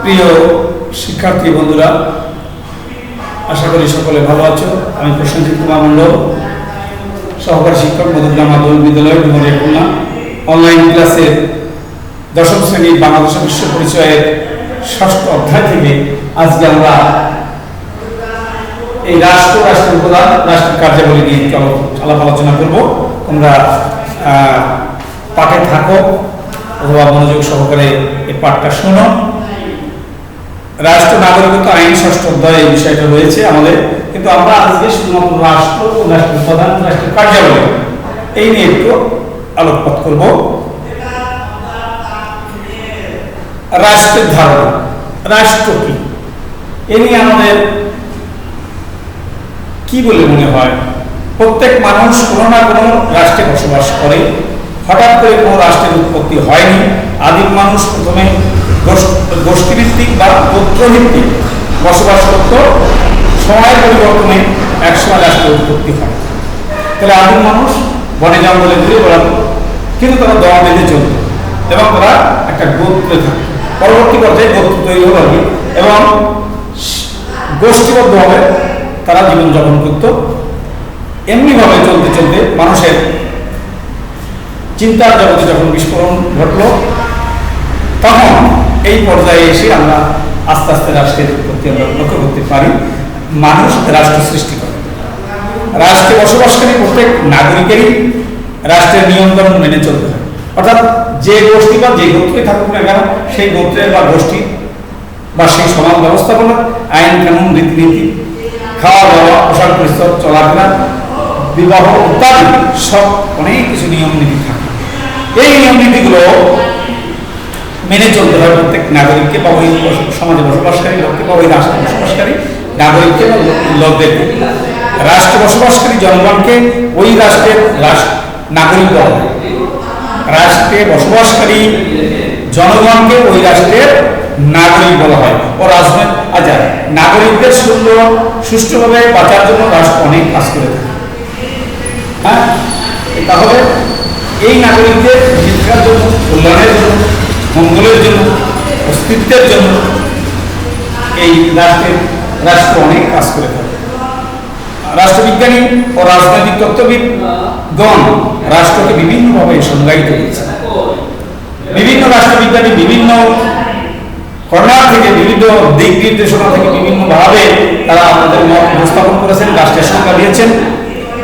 প্রিয় শিক্ষার্থী বন্ধুরা, আশা করি সকলে ভালো আছো। আমি প্রসেনজিৎ কুমার মণ্ডল, সহকারী শিক্ষক, মধুগ্রাম মাধ্যমিক বিদ্যালয়, ডুমুরিয়া, খুলনা। অনলাইন ক্লাসের দশম শ্রেণীর বাংলাদেশ বিশ্ব পরিচয়ের ষষ্ঠ অধ্যায় থেকে আজকে আমরা এই রাষ্ট্রের উপাদান, রাষ্ট্রের কার্যাবলী নিয়ে আলাপ আলোচনা করব। তোমরা পাঠে থাকো অথবা মনোযোগ সহকারে এই পাঠটা শোনো। রাষ্ট্র নাগরিকত্ব আইন ষষ্ঠ অধ্যায়ে এই বিষয়টা রয়েছে আমাদের, কিন্তু আমরা আজকে শুধুমাত্র রাষ্ট্র ও রাষ্ট্রের প্রধান, রাষ্ট্রের কার্যাবলী এই নিয়ে একটু আলোকপাত করব। রাষ্ট্রের ধারণা, রাষ্ট্র কি, এ নিয়ে আমাদের কি বলে মনে হয়? প্রত্যেক মানুষ কোনো না কোনো রাষ্ট্রে বসবাস করে। হঠাৎ করে কোনো রাষ্ট্রের উৎপত্তি হয়নি। আদিম মানুষ প্রথমে গোষ্ঠীভিত্তিক বা গোত্রভিত্তিক বসবাস করত। সময়ের পরিবর্তনে একসময় রাষ্ট্রের উৎপত্তি হয়। তাহলে আদিম মানুষ বনে জঙ্গলে ঘুরে বেড়াতো, কিন্তু তারা দল বেঁধে চলত এবং তারা একটা গোত্রে থাকত। পরবর্তী পর্যায়ে গোত্র তৈরি হল এবং গোষ্ঠীবদ্ধভাবে তারা জীবনযাপন করত। এমনিভাবে চলতে চলতে মানুষের চিন্তার জগতে যখন বিস্ফোরণ ঘটল, তখন এই পর্যায়ে এসে আমরা আস্তে আস্তে রাষ্ট্রের উৎপত্তি আমরা লক্ষ্য করতে পারি। মানুষ রাষ্ট্র সৃষ্টি করে। রাষ্ট্রে বসবাসকারী প্রত্যেক নাগরিকেরই রাষ্ট্রের নিয়ন্ত্রণ মেনে চলতে হয়। অর্থাৎ যে গোষ্ঠী বা যে গোত্রে থাকুক না কেন, সেই গোত্রের বা গোষ্ঠী বা সেই সমাজ ব্যবস্থাপনা, আইন কানুন, রীতিনীতি, খাওয়া দাওয়া, পোশাক পরিচ্ছদ, চলাফেরা, বিবাহ ইত্যাদি সব অনেক কিছু নিয়ম নীতি থাকে। এই নিয়ম নীতিগুলো মেনে চলতে হয় প্রত্যেক নাগরিককে বা ওই সমাজে বসবাসকারী লোককে বা ওই রাষ্ট্রে বসবাসকারী নাগরিককে বা লোকদেরকে। রাষ্ট্রে বসবাসকারী জনগণকে ওই রাষ্ট্রের নাগরিক বলা হয়। রাষ্ট্রে বসবাসকারী জনগণকে ওই রাষ্ট্রের নাগরিক বলা হয়। ও রাজনৈতিক নাগরিকদের সুষ্ঠুভাবে বাঁচার জন্য রাষ্ট্র অনেক কাজ করে থাকে। হ্যাঁ, তাহলে এই নাগরিকদের শিক্ষার জন্য, কল্যাণের জন্য, মঙ্গলের জন্য, অস্তিত্বের জন্য এই রাষ্ট্র অনেক কাজ করে থাকে। রাষ্ট্রবিজ্ঞানী ও রাজনৈতিক তত্ত্ববিদগণ রাষ্ট্রকে বিভিন্নভাবে সংজ্ঞায়িত করেছে। বিভিন্ন রাষ্ট্রবিজ্ঞানী বিভিন্ন কর্নার থেকে, বিভিন্ন দিক নির্দেশনা থেকে বিভিন্নভাবে তারা আমাদের মত উপস্থাপন করেছেন, রাষ্ট্রের সংজ্ঞা দিয়েছেন।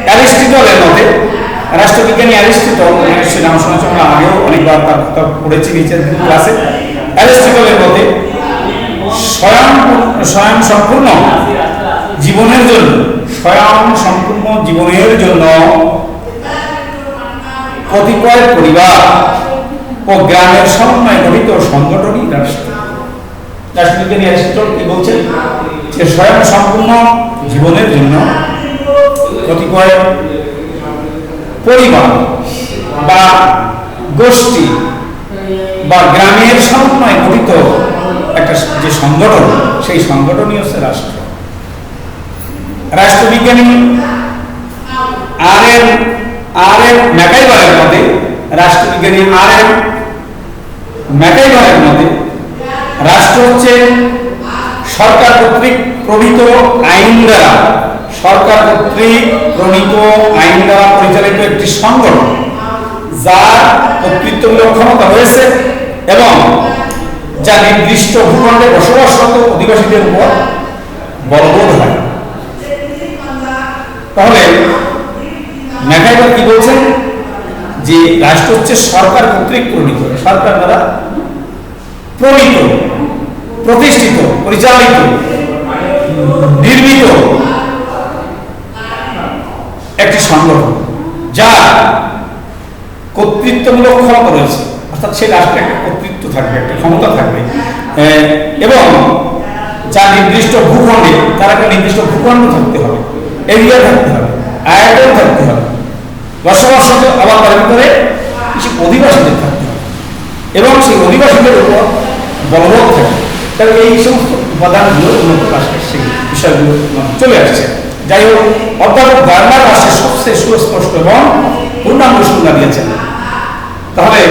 অ্যারিস্টটলের মতে, রাষ্ট্রবিজ্ঞানী অ্যারিস্টটল, সে নাম শুনেছি, আমরা আগেও অনেকবার তার কথা পড়েছি নিচের ক্লাসে। অ্যারিস্টটলের মতে স্বয়ং সম্পূর্ণ জীবনের জন্য কতিপয় পরিবার ও গ্রামের সমন্বয়ে গঠিত সংগঠনই রাষ্ট্র। রাষ্ট্রবিজ্ঞানী অ্যারিস্টটল কি বলছেন? যে স্বয়ং সম্পূর্ণ জীবনের জন্য কতিপয় পরিবার বা গোষ্ঠী বা গ্রামের সমন্বয়ে গঠিত একটা যে সংগঠন, সেই সংগঠনই হচ্ছে রাষ্ট্র। রাষ্ট্রবিজ্ঞানী আর এম ম্যাকাইভারের মতে, রাষ্ট্রবিজ্ঞানী আর এম ম্যাকাইভারের মতে রাষ্ট্র হচ্ছে সরকার কর্তৃক প্রণীত আইন দ্বারা পরিচালিত একটি সংগঠন, যার কর্তৃত্বমূলক ক্ষমতা রয়েছে এবং যা নির্দিষ্ট ভূখণ্ডে বসবাসরত অধিবাসীদের উপর বলবৎ হয়। তাহলে ম্যাকাইভার কি বলছেন? যে রাষ্ট্র হচ্ছে সরকার কর্তৃক প্রণীত, সরকার দ্বারা প্রণীত, প্রতিষ্ঠিত, পরিচালিত, নির্মিত একটি সংগঠন, যার কর্তৃত্বমূলক ক্ষমতা রয়েছে। অর্থাৎ সেই রাষ্ট্রের একটা কর্তৃত্ব থাকবে, একটা ক্ষমতা থাকবে, এবং যা নির্দিষ্ট ভূখণ্ডে, তার একটা নির্দিষ্ট ভূখণ্ড থাকতে হবে, এরিয়া থাকতে হবে, আয়তন থাকতে হবে, বসবাস আবার তার ভিতরে কিছু অধিবাসীদের থাকতে হবে এবং সেই অধিবাসীদের উপর বলবৎ থাকে। তাহলে এই সমস্ত উপাদানগুলো উন্নত রাষ্ট্রের সেই বিষয়গুলো চলে আসছে। যাই হোক, অধ্যাপক বার্নার রাষ্ট্রের সবচেয়ে সুস্পষ্ট এবং পূর্ণাঙ্গ সংজ্ঞা দিয়েছেন। তাহলে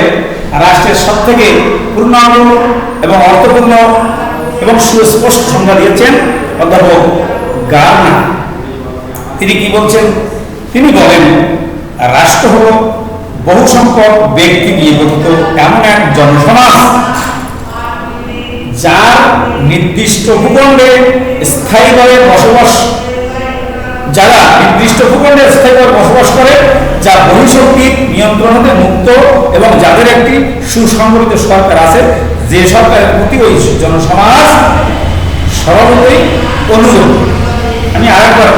রাষ্ট্রের সব থেকে পূর্ণাঙ্গ এবং অর্থপূর্ণ এবং সুস্পষ্ট সংজ্ঞা দিয়েছেন অধ্যাপক গার্নার। তিনি কি বলছেন? তিনি বলেন, রাষ্ট্র হল বহু সংখ্যক ব্যক্তি নিয়ে গঠিত এমন এক জনসমাজ যার নির্দিষ্ট ভূখণ্ডে স্থায়ীভাবে বসবাস যারা নির্দিষ্ট ভূখণ্ডে স্থায়ীভাবে বসবাস করে, যা বহিঃশক্তির নিয়ন্ত্রণ হতে মুক্ত এবং যাদের একটি সুসংগঠিত সরকার আছে, যে সরকারের প্রতি ওই জনসমাজ স্বভাবতই অনুরূপ। আমি আরেকবার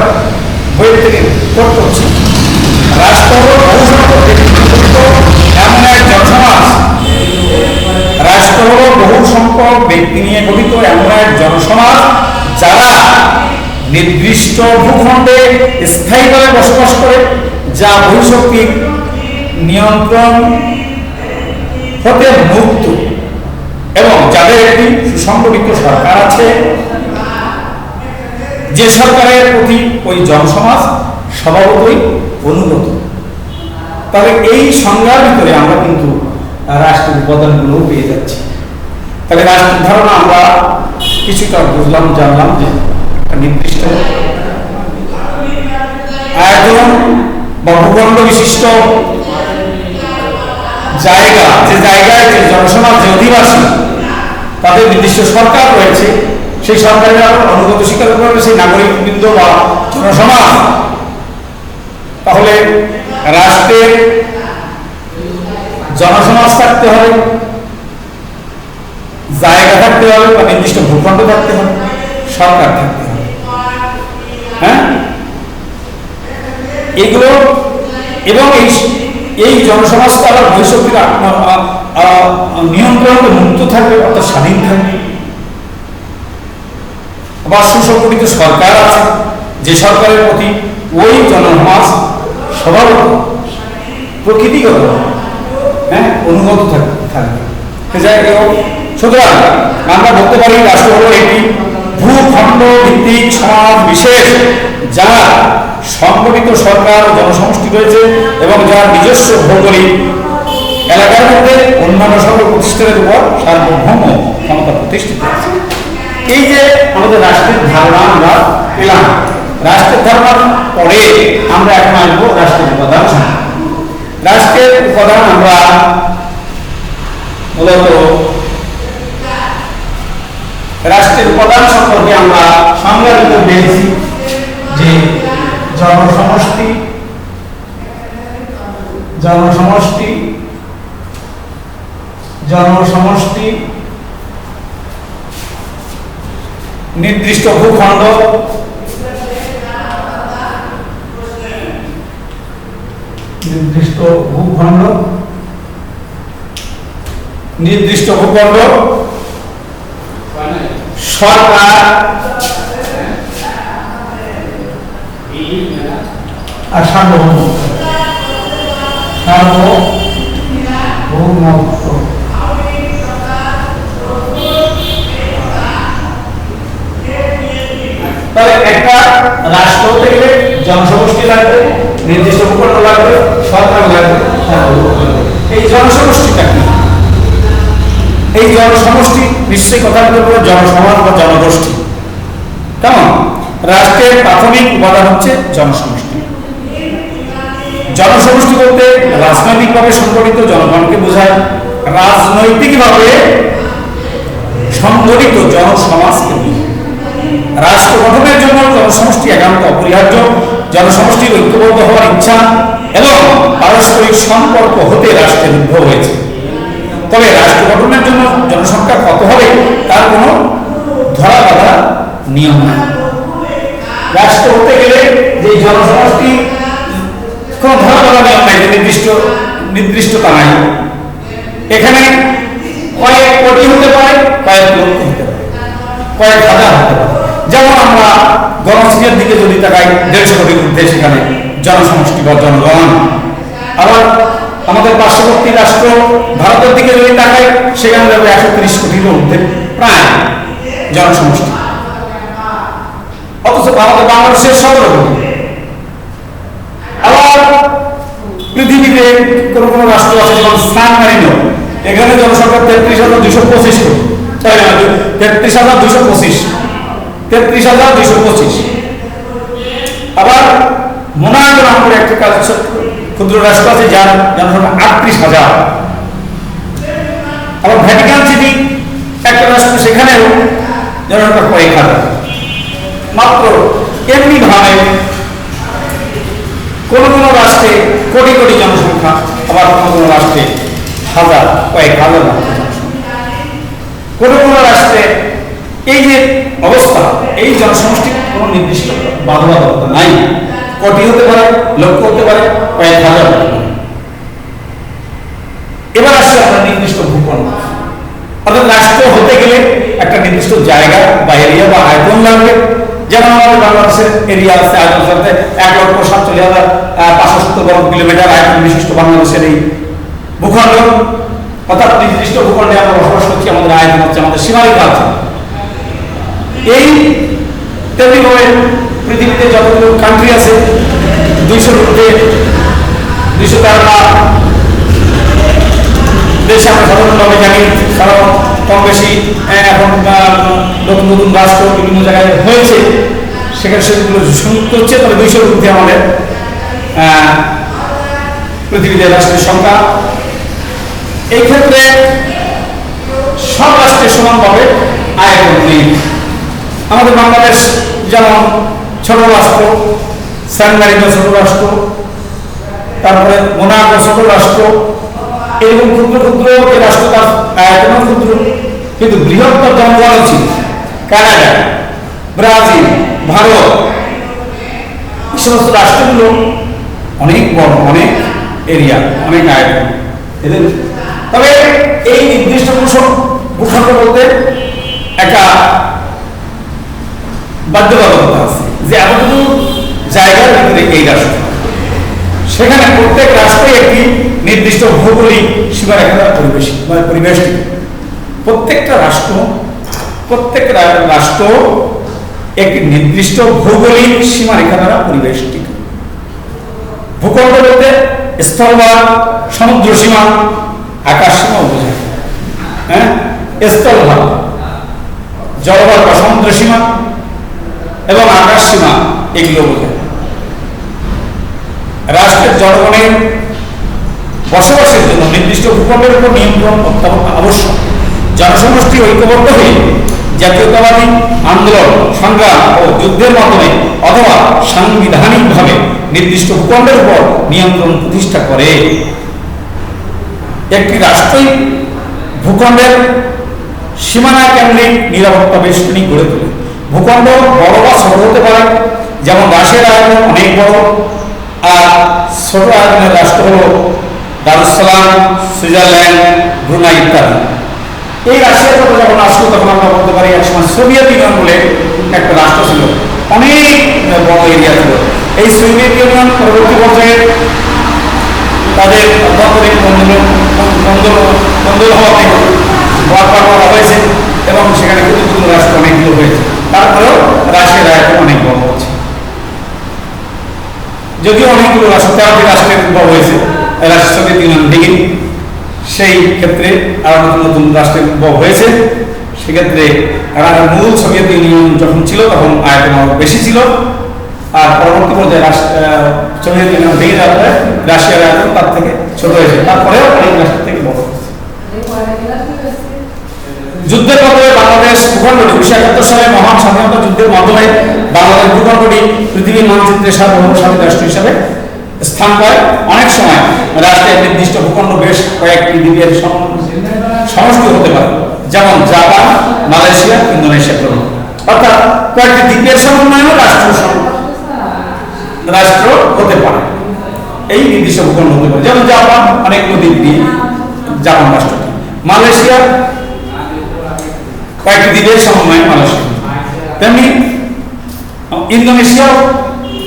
বইয়ের থেকে কোট করছি, রাষ্ট্র হল বহু সংখ্যক এমন এক জনসমাজ, রাষ্ট্র হল বহু সংখ্যক ব্যক্তি নিয়ে গঠিত এমন এক জনসমাজ যারা নির্দিষ্ট ভূখণ্ডে স্থায়ীভাবে বসবাস করে, যা বহিঃশক্তির নিয়ন্ত্রণ হতে মুক্ত এবং যাদের একটি সুসংগঠিত সরকার আছে, যে সরকারের প্রতি ওই জনসমাজ স্বভাবতই অনুগত। তবে এই সংজ্ঞার ভিতরে আমরা কিন্তু রাষ্ট্রের উপাদানগুলো পেয়ে যাচ্ছি। তাহলে রাষ্ট্রের ধারণা আমরা কিছুটা বুঝলাম, জানলাম যে নির্দিষ্ট আয়তন বা ভূখণ্ড বিশিষ্ট জায়গা, যে জায়গায় যে জনসমাজ, যে অধিবাসী, তাদের নির্দিষ্ট সরকার রয়েছে, সেই সরকারের অনুগত স্বীকার করবে সেই নাগরিকবৃন্দ বা জনসমাজ। তাহলে রাষ্ট্রের জনসমাজ থাকতে হবে, জায়গা থাকতে হবে বা নির্দিষ্ট ভূখণ্ড থাকতে হবে, সরকার থাকতে হবে। হ্যাঁ, এগুলো এবং এই জনসমাজটা আবার বৈশক্তির নিয়ন্ত্রণ মুক্ত থাকবে, অর্থাৎ স্বাধীন থাকবে। আবার সুসংগঠিত সরকার আছে, যে সরকারের প্রতি ওই জনসমাজ স্বভাবত প্রকৃতিগত অনুগত থাকবে। সুতরাং আমরা বলতে পারি রাষ্ট্র হল একটি ভূখণ্ড ভিত্তিক সমাজ বিশেষ, যার সংগঠিত সরকার ও জনসমষ্টি রয়েছে এবং যার নিজস্ব ভৌগোলিক এলাকার মধ্যে অন্যান্য সকল প্রতিষ্ঠানের উপর সার্বভৌম ক্ষমতা প্রতিষ্ঠিত আছে। এই যে আমাদের রাষ্ট্রের ধারণা আমরা পেলাম, রাষ্ট্রের ধারণার পরে আমরা এখন আসবো রাষ্ট্রের উপাদান। রাষ্ট্রের উপাদান আমরা মূলত রাষ্ট্রের উপাদান সম্পর্কে আমরা সংজ্ঞার ভিতর পেয়েছি যে জনসমষ্টি, জনসমষ্টি, জনসমষ্টি, নির্দিষ্ট ভূখণ্ড, নির্দিষ্ট ভূখণ্ড, নির্দিষ্ট ভূখণ্ড, সরকার আর সার্বভৌমত্ব। সার্বভৌমত্ব তাহলে একটা রাষ্ট্র হতে গেলে জনসমষ্টি লাগবে, নির্দিষ্ট ভূখণ্ড লাগবে, সরকার লাগবে, এই জনসমষ্টিটা কি? এই জনসমষ্টি নিশ্চয়ই কথা বলতে জনসমাজ বা জনগোষ্ঠী। কেমন? রাষ্ট্রের প্রাথমিক উপাদান হচ্ছে জনসমষ্টি। জনসমষ্টি বলতে রাজনৈতিকভাবে সংগঠিত জনগণকে বোঝায়। রাজনৈতিকভাবে সংগঠিত জনসমাজকে বোঝায়। রাষ্ট্র গঠনের জন্য জনসমষ্টি একান্ত অপরিহার্য। জনসমষ্টির ঐক্যবদ্ধ হওয়ার ইচ্ছা এবং পারস্পরিক সম্পর্ক হতে রাষ্ট্রের উদ্ভব হয়েছে। তবে রাষ্ট্র গঠনের জন্য জনসংখ্যা কত হবে তার কোনো ধরা বাঁধা নিয়ম নেই। রাষ্ট্র হতে গেলে যে জনসমষ্টি কোনো ধরা বাঁধা নিয়ম নাই, নির্দিষ্টতা নাই। এখানে কয়েক কোটি হতে পারে, কয়েক লক্ষ হতে পারে, কয়েক হাজার হতে পারে। যেমন আমরা গণসংখ্যার দিকে যদি তাকাই, 150 কোটির মধ্যে সেখানে জনসমষ্টি বা জনগণ। আবার আমাদের পার্শ্ববর্তী রাষ্ট্র ভারতের দিকে যদি তাকাই, সেখানে যাবে 130 কোটির মধ্যে প্রায় জনসমষ্টি। অথচ আমাদের বাংলাদেশের 17 কোটি। আবার পৃথিবীতে কোনো কোনো রাষ্ট্র আছে যেমন সান মারিনো, এখানে জনসংখ্যা 33,225 কোটি। 33,225, 33,225। আবার মোনাকো নাম করে একটি ক্ষুদ্র রাষ্ট্র আছে যার জনসংখ্যা 38,000। আবার ভ্যাটিকান সিটি একটা রাষ্ট্র, সেখানেও জনসংখ্যা কয়েক হাজার। মাত্র এমনি ভাবে কোন কোন রাষ্ট্রে কোটি কোটি জনসংখ্যা, আবার কোন কোন রাষ্ট্রে হাজার, কয়েক হাজার। কোন কোন রাষ্ট্রে এই যে অবস্থা, এই জনসমষ্টির কোন নির্দিষ্ট বাধ্যবাধকতা নাই, কোটি হতে পারে, লক্ষ হতে পারে, কয়েক হাজার হতে পারে। এবার আসছে আমরা নির্দিষ্ট ভূখণ্ড, অর্থাৎ রাষ্ট্র হতে গেলে একটা নির্দিষ্ট জায়গা বা এরিয়া বা আয়তন লাগবে। যেমন আমাদের বাংলাদেশের এরিয়া আছে, আয়তন সাথে 1,47,570 বর্গ কিলোমিটার আয়তন বিশিষ্ট বাংলাদেশের এই ভূখণ্ড, অর্থাৎ নির্দিষ্ট ভূখণ্ডে আমরা বসবাস করছি, আমাদের আয়তন হচ্ছে, আমাদের সীমারেখা আছে। এই তেমনিভাবে পৃথিবীতে যতগুলো কান্ট্রি আছে, 200-র ঊর্ধ্বে, 213টা দেশ আমরা সাধারণভাবে জানি, কারণ কম বেশি এখন নতুন নতুন রাষ্ট্র বিভিন্ন জায়গায় হয়েছে, সেখানে সেগুলো সংযুক্ত হচ্ছে। তবে 200-র ঊর্ধ্বে আমাদের পৃথিবীতে রাষ্ট্রের সংখ্যা। এই ক্ষেত্রে সব রাষ্ট্রের সমানভাবে আয়তন নেই। আমাদের বাংলাদেশ যেমন ছোট রাষ্ট্র, সান মারিনো ছোট রাষ্ট্র, তারপরে মোনাকো ছোট রাষ্ট্র, এরকম ক্ষুদ্র ক্ষুদ্র যে রাষ্ট্র, তার আয়তন ক্ষুদ্র, কিন্তু বৃহত্তর জনগণ ছিল কানাডা, ব্রাজিল, ভারত, এই সমস্ত রাষ্ট্রগুলো অনেক বড়, অনেক এরিয়া, অনেক আয়তন এদের। তবে এই নির্দিষ্ট ভূখণ্ড বলতে একটা বাধ্যবাধকতা আছে যে এতটুকু জায়গার ভিতরে এই রাষ্ট্র, সেখানে প্রত্যেক রাষ্ট্রই একটি নির্দিষ্ট ভৌগোলিক সীমারেখা দ্বারা পরিবেষ্টিত। প্রত্যেকটা রাষ্ট্র একটি নির্দিষ্ট ভৌগোলিক সীমারেখা দ্বারা পরিবেষ্টিত। ভূখণ্ড বলতে স্থলভাগ, সমুদ্র সীমা, আকাশ সীমা বোঝায়। হ্যাঁ, স্থলভাগ জলভাগ বা সমুদ্র সীমা এবং আকাশ সীমা, এগুলো বোঝায়। রাষ্ট্রের জনগণের বসবাসের জন্য নির্দিষ্ট ভূখণ্ডের উপর নিয়ন্ত্রণ অত্যন্ত আবশ্যক। জনসমষ্টি ঐক্যবদ্ধ হয়ে জাতীয়তাবাদী আন্দোলন, সংগ্রাম ও যুদ্ধের মাধ্যমে অথবা সাংবিধানিকভাবে নির্দিষ্ট ভূখণ্ডের উপর নিয়ন্ত্রণ প্রতিষ্ঠা করে। একটি রাষ্ট্রই ভূখণ্ডের সীমানা কেন্দ্রিক নিরাপত্তা বেষ্টনী গড়ে তোলে। ভূখণ্ড বড় বা ছোট হতে পারে, যেমন রাশিয়ার আয়তন অনেক বড়, আর ছোট আয়তনের রাষ্ট্র হল দারুসালাম, সুইজারল্যান্ড, ব্রুনাই ইত্যাদি। এই রাশিয়ার কথা যখন আসলো তখন আমরা বলতে পারি একসময় সোভিয়েত ইউনিয়ন বলে একটা রাষ্ট্র ছিল, অনেক বড় এরিয়া ছিল। এই সোভিয়েত ইউনিয়ন পরবর্তী পর্যায়ে তাদের অভ্যন্তরীণ দ্বন্দ্ব হওয়াতে বারবার করা হয়েছে এবং সেখানে ক্ষুদ্র ক্ষুদ্র রাষ্ট্র অনেকগুলো হয়েছে। তারপরেও রাশিয়ার আয়তন অনেক বড় হচ্ছে, যদিও অনেকগুলো রাষ্ট্র, 13টি রাষ্ট্রের উদ্ভব হয়েছে রাশিয়ার সোভিয়েত ইউনিয়ন থেকে। সেই ক্ষেত্রে আরো নতুন নতুন রাষ্ট্রের উদ্ভব হয়েছে। সেক্ষেত্রে মূল সোভিয়েত ইউনিয়ন যখন ছিল তখন আয়তন আরো বেশি ছিল, আর পরবর্তী পর্যায়ে সোভিয়েত ইউনিয়ন ভেঙে যাওয়ার পরে রাশিয়ার আয়তন তার থেকে ছোট হয়েছে, তারপরেও অনেক রাষ্ট্রের থেকে বড় হয়েছে। যুদ্ধের মাধ্যমে বাংলাদেশ ভূখণ্ডটি 1971 সালে মহান স্বাধীনতা যুদ্ধের মাধ্যমে বাংলাদেশ ভূখণ্ডটি পৃথিবীর মানচিত্রে সার্বভৌমস্বাধীন রাষ্ট্র হিসাবে স্থান পায়। অনেক সময় রাষ্ট্রের নির্দিষ্ট ভূখণ্ড বেশ কয়েকটি দ্বীপের সমষ্টি হতে পারে, যেমন জাপান, মালয়েশিয়া, ইন্দোনেশিয়া প্রভৃতি। অর্থাৎ কয়েকটি দ্বীপের সমন্বয়েও রাষ্ট্র হতে পারে, এই নির্দিষ্ট ভূখণ্ড হতে পারে। যেমন জাপান অনেকগুলো দ্বীপ নিয়ে জাপান রাষ্ট্রটি, মালয়েশিয়া কয়েকটি দ্বীপের সমন্বয়ে মালয়েশিয়া, তেমনি ইন্দোনেশিয়াও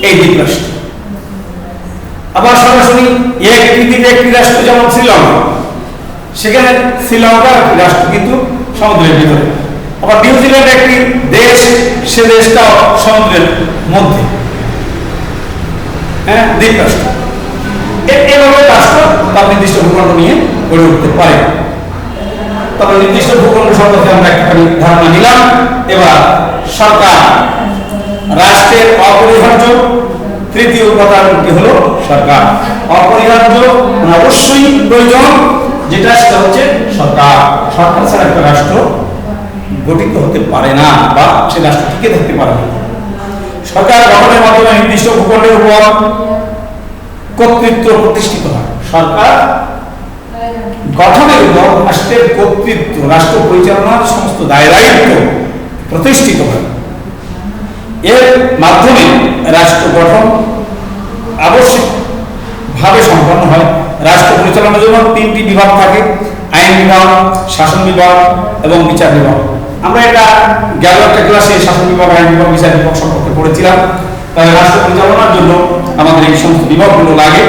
এই দ্বীপ রাষ্ট্র। আবার সরাসরি একটি দ্বীপে একটি রাষ্ট্র, যেমন শ্রীলঙ্কা, সেখানে শ্রীলঙ্কা একটি রাষ্ট্র কিন্তু সমুদ্রের ভিতরে। আবার নিউজিল্যান্ড একটি দেশ, সে দেশটাও সমুদ্রের মধ্যে, হ্যাঁ, দ্বীপ রাষ্ট্র। এভাবে রাষ্ট্র তার নির্দিষ্ট ভূখণ্ড নিয়ে গড়ে উঠতে পারে। তবে নির্দিষ্ট ভূখণ্ড সম্পর্কে আমরা একটুখানি ধারণা নিলাম। এবার সরকার, রাষ্ট্রের অপরিহার্য তৃতীয় উপাদানটি হলো সরকার। অপরিহার্য মানে অবশ্যই প্রয়োজন, যেটা সেটা হচ্ছে সরকার। সরকার ছাড়া একটা রাষ্ট্র গঠিত হতে পারে না বা সে রাষ্ট্র টিকে থাকতে পারে না। সরকার গঠনের মাধ্যমে নির্দিষ্ট ভূখণ্ডের উপর কর্তৃত্ব প্রতিষ্ঠিত হয়। সরকার গঠনের উপর রাষ্ট্রের কর্তৃত্ব, রাষ্ট্র পরিচালনার সমস্ত দায় দায়িত্ব প্রতিষ্ঠিত হয়। এর মাধ্যমে রাষ্ট্র গঠন আবশ্যিকভাবে সম্পন্ন হয়। রাষ্ট্র পরিচালনার জন্য তিনটি বিভাগ থাকে: আইন বিভাগ, শাসন বিভাগ এবং বিচার বিভাগ। আমরা এটা গেল একটা ক্লাসে শাসন বিভাগ, আইন বিভাগ, বিচার বিভাগ সম্পর্কে পড়েছিলাম। তাহলে রাষ্ট্র পরিচালনার জন্য আমাদের এই সমস্ত বিভাগগুলো লাগে।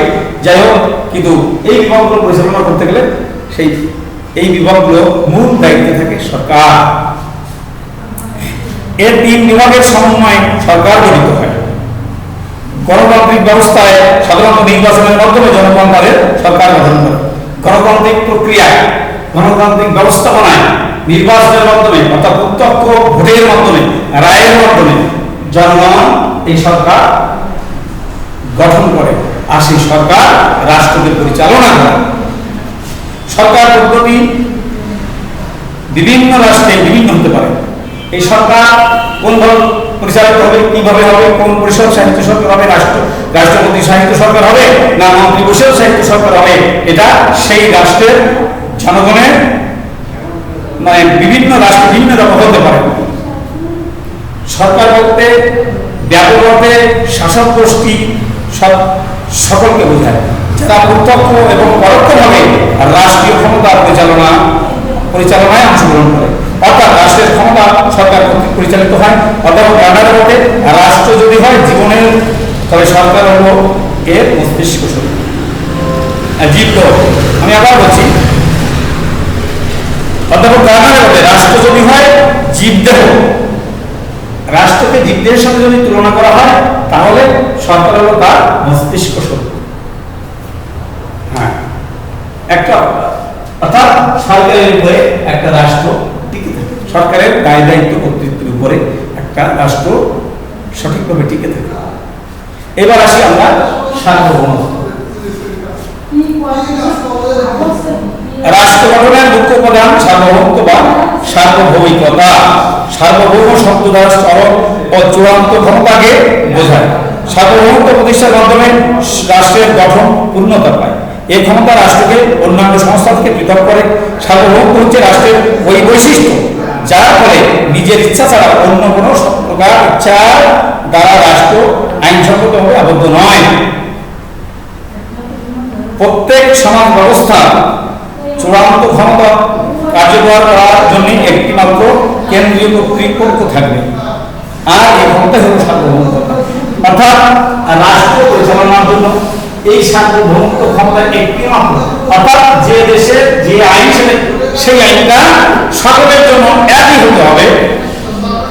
যাই হোক, কিন্তু এই বিভাগগুলো পরিচালনা করতে গেলে এই বিভাগগুলো মূল দায়িত্বে থাকে সরকার। এর তিন বিভাগের সমন্বয়ে সরকার গঠিত হয়। গণতান্ত্রিক ব্যবস্থায় সাধারণত নির্বাচনের মাধ্যমে জনগণ তাদের সরকার গঠন করে। গণতান্ত্রিক প্রক্রিয়ায়, গণতান্ত্রিক ব্যবস্থাপনায় নির্বাচনের মাধ্যমে অর্থাৎ প্রত্যক্ষ ভোটের মাধ্যমে, রায়ের মাধ্যমে জনগণ এই সরকার গঠন করে, আর সেই সরকার রাষ্ট্রকে পরিচালনা করে। সরকার পদ্ধতি বিভিন্ন রাষ্ট্রে বিভিন্ন হতে পারে। এই সরকার কোনভাবে পরিচালিত হবে, কিভাবে হবে, কোন পরিষদ সাহিত্য সরকার হবে, রাষ্ট্রপতি সাহিত্য সরকার হবে না মন্ত্রী পরিষদ সাহিত্য সরকার হবে, এটা সেই রাষ্ট্রের জনগণের মানে বিভিন্ন রাষ্ট্র বিভিন্ন রকম হতে পারে। সরকার বলতে ব্যাপক অর্থে শাসক গোষ্ঠী সকলকে বোঝায়, যারা প্রত্যক্ষ এবং পরোক্ষভাবে রাষ্ট্রীয় ক্ষমতা পরিচালনায় অংশগ্রহণ করে। অর্থাৎ রাষ্ট্রের ক্ষমতা সরকার কর্তৃক পরিচালিত হয়। অর্থাৎ কানাডার মতে রাষ্ট্র যদি হয় জীবনের, তবে সরকার হলো এর মস্তিষ্ক জীবদেহ। আমি আবার বলছি, অধ্যাপক কানাডার মতে রাষ্ট্র যদি হয় জীবদেহ, রাষ্ট্রকে জীবদেহের সাথে যদি তুলনা করা হয় তাহলে সরকার হলো তার মস্তিষ্ক শক্তি। হ্যাঁ, একটা অর্থাৎ সরকারের উপরে একটা রাষ্ট্র টিকে থাকে। সরকারের দায় দায়িত্ব কর্তৃত্বের উপরে একটা রাষ্ট্র সঠিকভাবে টিকে থাকে। এবার আসি আমরা সার্বভৌমত্ব। রাষ্ট্র গঠনের মুখ্য উপাদান সার্বভৌমত্ব বা সার্বভৌমিকতা। সার্বভৌম শব্দ দ্বারা চরম ও চূড়ান্ত ক্ষমতাকে বোঝায়। সার্বভৌমত্ব প্রতিষ্ঠার মাধ্যমে রাষ্ট্রের গঠন পূর্ণতা পায়। এই ক্ষমতা রাষ্ট্রকে অন্যান্য সংস্থা থেকে পৃথক করে। সার্বভৌমত্ব হচ্ছে রাষ্ট্রের ওই বৈশিষ্ট্য যার ফলে নিজের ইচ্ছা ছাড়া অন্য কোনো প্রকার ইচ্ছার দ্বারা রাষ্ট্র আইনসঙ্গতভাবে আবদ্ধ নয়। প্রত্যেক সমাজ ব্যবস্থা চূড়ান্ত ক্ষমতা কার্যকর করার জন্য একটি মাত্র কেন্দ্রীয় কর্তৃপক্ষ থাকবে, আর এই ক্ষমতা হল সার্বভৌমত্ব। অর্থাৎ রাষ্ট্র পরিচালনার জন্য এই সার্বভৌমত্ব ক্ষমতা একটি মাত্র, অর্থাৎ যে দেশের যে আইন সেই আইনটা সকলের জন্য একই হতে হবে,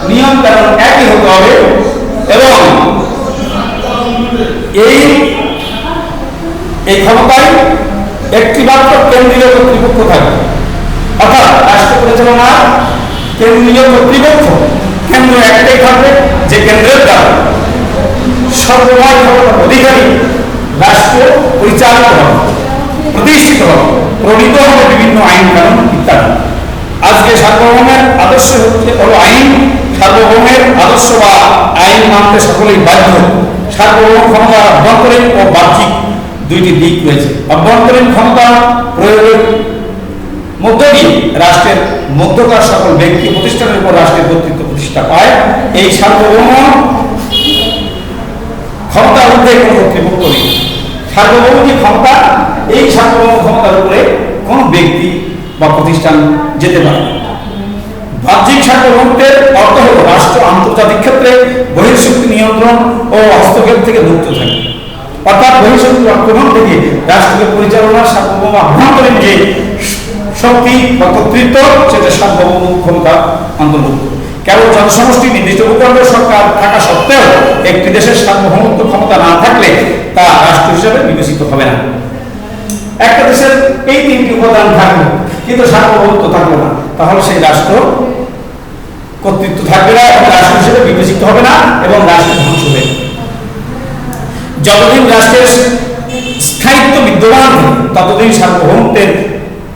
নিয়ম কানুন একই হতে হবে, এবং এই ক্ষমতায় একটি মাত্র কেন্দ্রীয় কর্তৃপক্ষ থাকবে। অর্থাৎ রাষ্ট্র পরিচালনা কেন্দ্রীয় কর্তৃপক্ষ কেন্দ্র একটাই থাকবে, যে কেন্দ্রের দ্বারা সর্বময় ক্ষমতার অধিকারী রাষ্ট্র পরিচালিত হবে, প্রতিষ্ঠিত হবে, প্রণীত হবে বিভিন্ন আইন কানুন ইত্যাদি। আজকে সার্বভৌমের আদর্শ হলো আইন। সার্বভৌমের আদর্শ বা আইন মানতে সকলেই বাধ্য। সার্বভৌম ক্ষমতা অভ্যন্তরীণ ও বাহ্যিক দুইটি দিক রয়েছে। অভ্যন্তরীণ ক্ষমতা প্রয়োগের মধ্য দিয়ে রাষ্ট্রের মধ্যকার সকল ব্যক্তি প্রতিষ্ঠানের উপর রাষ্ট্রের কর্তৃত্ব প্রতিষ্ঠা পায়। এই সার্বভৌম ক্ষমতার ঊর্ধ্বে কোনো কর্তৃপক্ষ নেই। সার্বভৌম যে ক্ষমতা, এই সার্বভৌম ক্ষমতার উপরে কোনো ব্যক্তি বা প্রতিষ্ঠান যেতে পারে না। বাহ্যিক সার্বভৌমত্বের অর্থ হল রাষ্ট্র আন্তর্জাতিক ক্ষেত্রে বহির্শক্তি নিয়ন্ত্রণ ও হস্তক্ষেপ থেকে মুক্ত থাকে। অর্থাৎ বহির্শক্তির আক্রমণ থেকে রাষ্ট্রকে পরিচালনার সার্বভৌম আভ্যন্তরীণ যে শক্তি বা কর্তৃত্ব, সেটা সার্বভৌম ক্ষমতা অন্তর্ভুক্ত। কেবল জনসমষ্টি নির্দিষ্ট ভূখণ্ডের সরকার থাকা সত্ত্বেও একটি দেশের সার্বভৌমত্ব ক্ষমতা না থাকলে তা রাষ্ট্র হিসেবে বিবেচিত হবে না। একটা দেশের এই তিনটি উপাদান থাকলো কিন্তু সার্বভৌমত্ব থাকলো না, তাহলে সেই রাষ্ট্র কর্তৃত্ব থাকবে না এবং রাষ্ট্র হিসেবে বিবেচিত হবে না এবং রাষ্ট্র ধ্বংস হবে। যতদিন রাষ্ট্রের স্থায়িত্ব বিদ্যমান ততদিন সার্বভৌমত্বের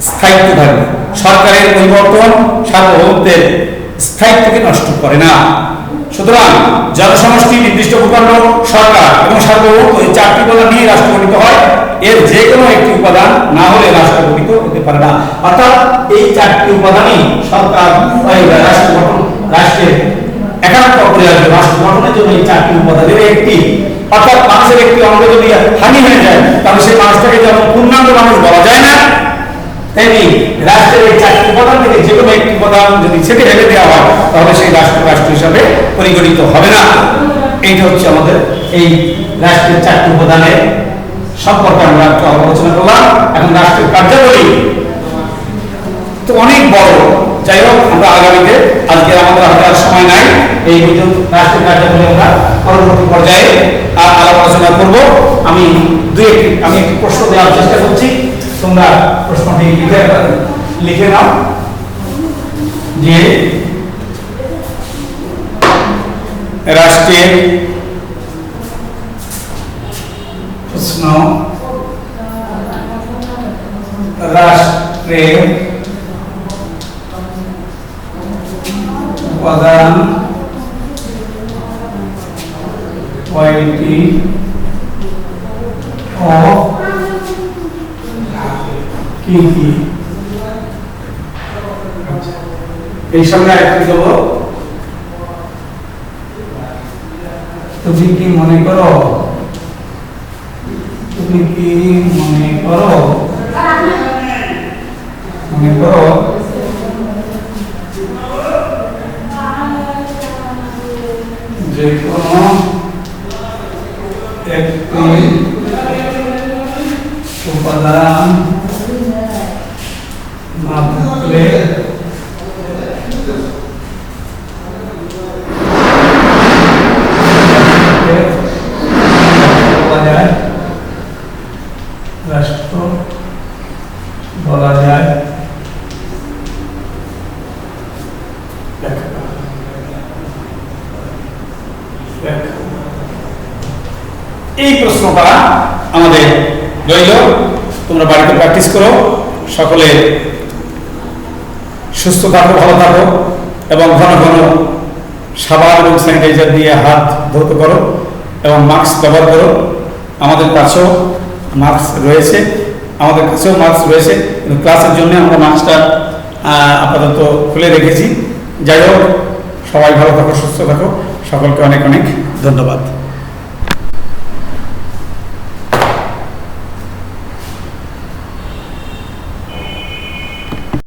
স্থায়িত্ব থাকবে। সরকারের পরিবর্তন সার্বভৌমত্বের স্থায়িত্বকে নষ্ট করে না। সুতরাং জনসমষ্টি, নির্দিষ্ট ভূখণ্ড, সরকার এবং সার্বভৌমত্ব এই চারটি উপাদান নিয়ে রাষ্ট্র গঠিত হয়। এর যে কোনো একটি উপাদান না হলে রাষ্ট্র গঠিত হতে পারে না। অর্থাৎ এই চারটি উপাদানই সরকার রাষ্ট্র গঠন, রাষ্ট্রের একান্ত অপরিহার্য। রাষ্ট্র গঠনের জন্য এই চারটি উপাদানের একটি, অর্থাৎ মানুষের একটি অঙ্গ যদি হানি হয়ে যায় তাহলে সেই মানুষটাকে যেমন পূর্ণাঙ্গ মানুষ বলা যায় না, তেমনি রাষ্ট্রের এই চারটি উপাদান থেকে যে কোনো একটি উপাদান যদি ছেটে ফেলে দেওয়া হয় তাহলে সেই রাষ্ট্র হিসাবে পরিগণিত হবে না। এইটা হচ্ছে আমাদের এই রাষ্ট্রের চারটি উপাদানের সম্পর্কে আমরা একটু আলোচনা করলাম। এখন রাষ্ট্রের কার্যাবলী তো অনেক বড়, যাই হোক আমরা আগামীতে, আজকে আমাদের হাতে আর সময় নাই, এই রাষ্ট্রের কার্যাবলী আমরা পরবর্তী পর্যায়ে আলাপ আলোচনা করব। আমি একটি প্রশ্ন দেওয়ার চেষ্টা করছি, তোমরা প্রশ্নটি লিখে নাও যে রাষ্ট্রের প্রশ্ন, রাষ্ট্রের উপাদান কয়টি ও কি কি? এই সঙ্গে আরেকটি দেব, তুমি কি মনে করো যে কোনো একটি উপাদান না থাকলে রাষ্ট্র বলা যায়। এই প্রশ্নটা আমাদের রইল, তোমরা বাড়িতে প্র্যাকটিস করো। সকলে সুস্থ থাকো, ভালো থাকো এবং ঘন ঘন সাবান এবং স্যানিটাইজার দিয়ে হাত ধৌত করো এবং মাস্ক ব্যবহার করো। আমাদের কাছেও মাস্ক রয়েছে, কিন্তু ক্লাসের জন্য আমরা মাস্কটা আপাতত খুলে রেখেছি। যাই হোক, সবাই ভালো থাকো, সুস্থ থাকো, সকলকে অনেক অনেক ধন্যবাদ।